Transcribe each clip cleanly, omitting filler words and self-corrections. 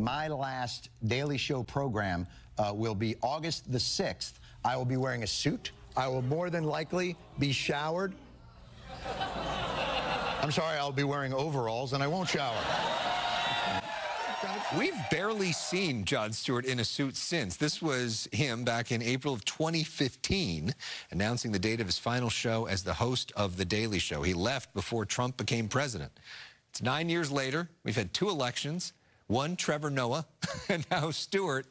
my last Daily Show program will be August the 6th. I will be wearing a suit. I will more than likely be showered. I'm sorry, I'll be wearing overalls, and I won't shower. We've barely seen Jon Stewart in a suit since. This was him back in April of 2015, announcing the date of his final show as the host of The Daily Show. He left before Trump became president. It's 9 years later. We've had 2 elections, one Trevor Noah, and now Stewart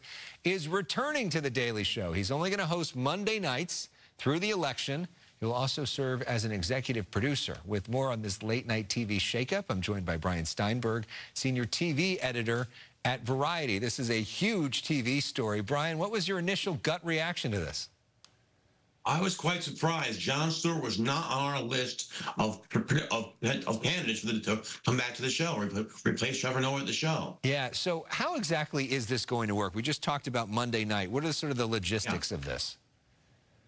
is returning to The Daily Show. He's only going to host Monday nights through the election. He'll also serve as an executive producer. With more on this late-night TV shakeup, I'm joined by Brian Steinberg, senior TV editor at Variety. This is a huge TV story. Brian, what was your initial gut reaction to this? I was quite surprised. Jon Stewart was not on our list of candidates to come back to the show, replace Trevor Noah at the show. Yeah, so how exactly is this going to work? We just talked about Monday night. What are sort of the logistics of this?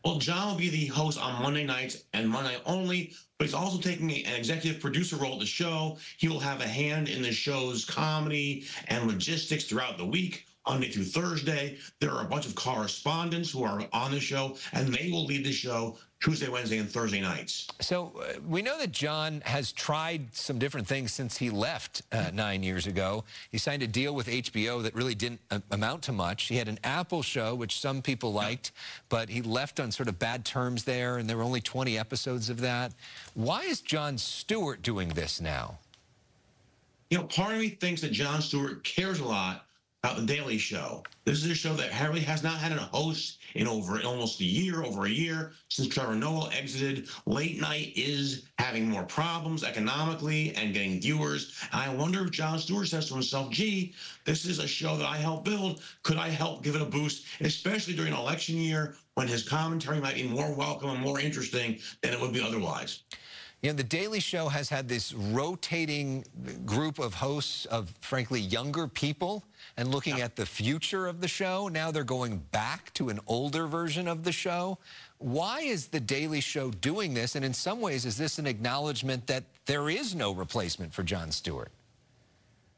Well, Jon will be the host on Monday nights and Monday night only, but he's also taking an executive producer role at the show. He will have a hand in the show's comedy and logistics throughout the week, Monday through Thursday. There are a bunch of correspondents who are on the show, and they will lead the show Tuesday, Wednesday, and Thursday nights. So we know that Jon has tried some different things since he left 9 years ago. He signed a deal with HBO that really didn't amount to much. He had an Apple show, which some people liked, but he left on sort of bad terms there, and there were only 20 episodes of that. Why is Jon Stewart doing this now? You know, part of me thinks that Jon Stewart cares a lot about The Daily Show. This is a show that really has not had a host in almost a year, over a year, since Trevor Noah exited. Late night is having more problems economically and getting viewers. And I wonder if Jon Stewart says to himself, gee, this is a show that I helped build. Could I help give it a boost, especially during an election year when his commentary might be more welcome and more interesting than it would be otherwise? You know, The Daily Show has had this rotating group of hosts of, frankly, younger people and looking at the future of the show. Now they're going back to an older version of the show. Why is The Daily Show doing this? And in some ways, is this an acknowledgement that there is no replacement for Jon Stewart?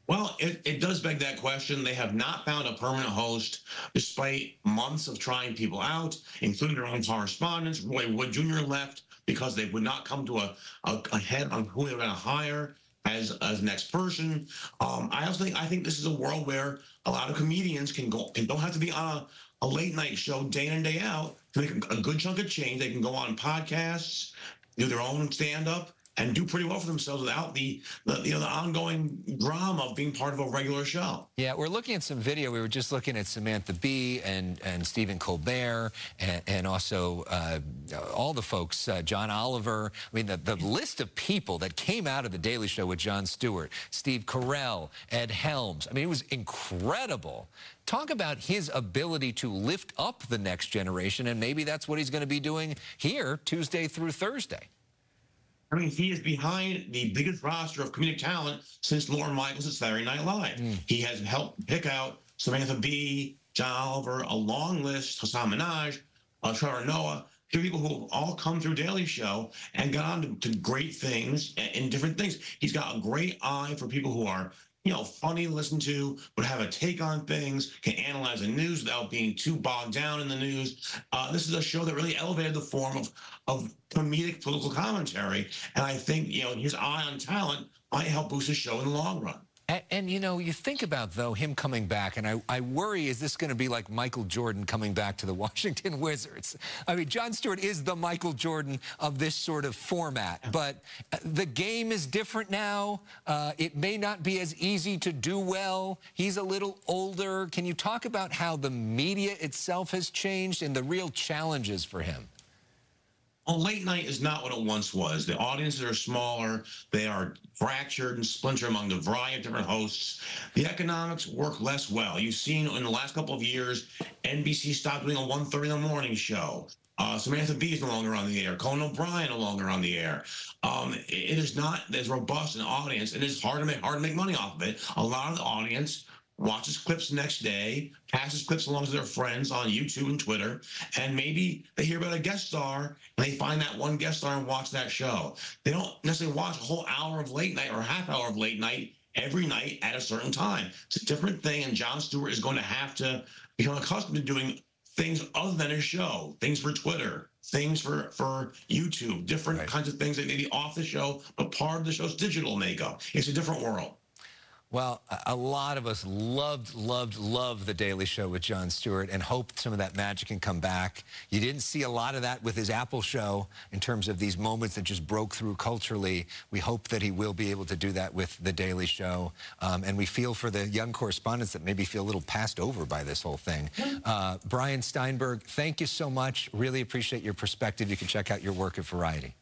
Well, it does beg that question. They have not found a permanent host despite months of trying people out, including their own correspondents. Roy Wood Jr. left because they would not come to a head on who they were going to hire as next person. I think this is a world where a lot of comedians don't have to be on a late night show day in and day out to make a good chunk of change. They can go on podcasts, do their own stand-up, and do pretty well for themselves without the ongoing drama of being part of a regular show. Yeah, we're looking at some video. We were just looking at Samantha Bee and Stephen Colbert and also all the folks, John Oliver. I mean, the list of people that came out of The Daily Show with Jon Stewart, Steve Carell, Ed Helms. I mean, it was incredible. Talk about his ability to lift up the next generation, and maybe that's what he's going to be doing here Tuesday through Thursday. I mean, he is behind the biggest roster of comedic talent since Lorne Michaels at Saturday Night Live. He has helped pick out Samantha Bee, John Oliver, a long list, Hassan Minaj, Trevor Noah, people who have all come through Daily Show and got on to great things in different things. He's got a great eye for people who are, you know, funny to listen to, but have a take on things, can analyze the news without being too bogged down in the news. This is a show that really elevated the form of comedic political commentary. And I think, you know, his eye on talent might help boost the show in the long run. And you know, you think about, though, him coming back, and I worry, is this going to be like Michael Jordan coming back to the Washington Wizards? I mean, Jon Stewart is the Michael Jordan of this sort of format, but the game is different now. It may not be as easy to do well. He's a little older. Can you talk about how the media itself has changed and the real challenges for him? Well, late night is not what it once was. The audiences are smaller. They are fractured and splintered among a variety of different hosts. The economics work less well. You've seen in the last couple of years, NBC stopped doing a 1:30 in the morning show. Samantha Bee is no longer on the air. Conan O'Brien no longer on the air. It is not as robust an audience. It is hard to make money off of it. A lot of the audience watches clips the next day, passes clips along to their friends on YouTube and Twitter, and maybe they hear about a guest star, and they find that one guest star and watch that show. They don't necessarily watch a whole hour of late night or a half hour of late night every night at a certain time. It's a different thing, and Jon Stewart is going to have to become accustomed to doing things other than a show, things for Twitter, things for YouTube, different kinds of things that may be off the show, but part of the show's digital makeup. It's a different world. Well, a lot of us loved The Daily Show with Jon Stewart and hoped some of that magic can come back. You didn't see a lot of that with his Apple show in terms of these moments that just broke through culturally. We hope that he will be able to do that with The Daily Show. And we feel for the young correspondents that maybe feel a little passed over by this whole thing. Brian Steinberg, thank you so much. Really appreciate your perspective. You can check out your work at Variety.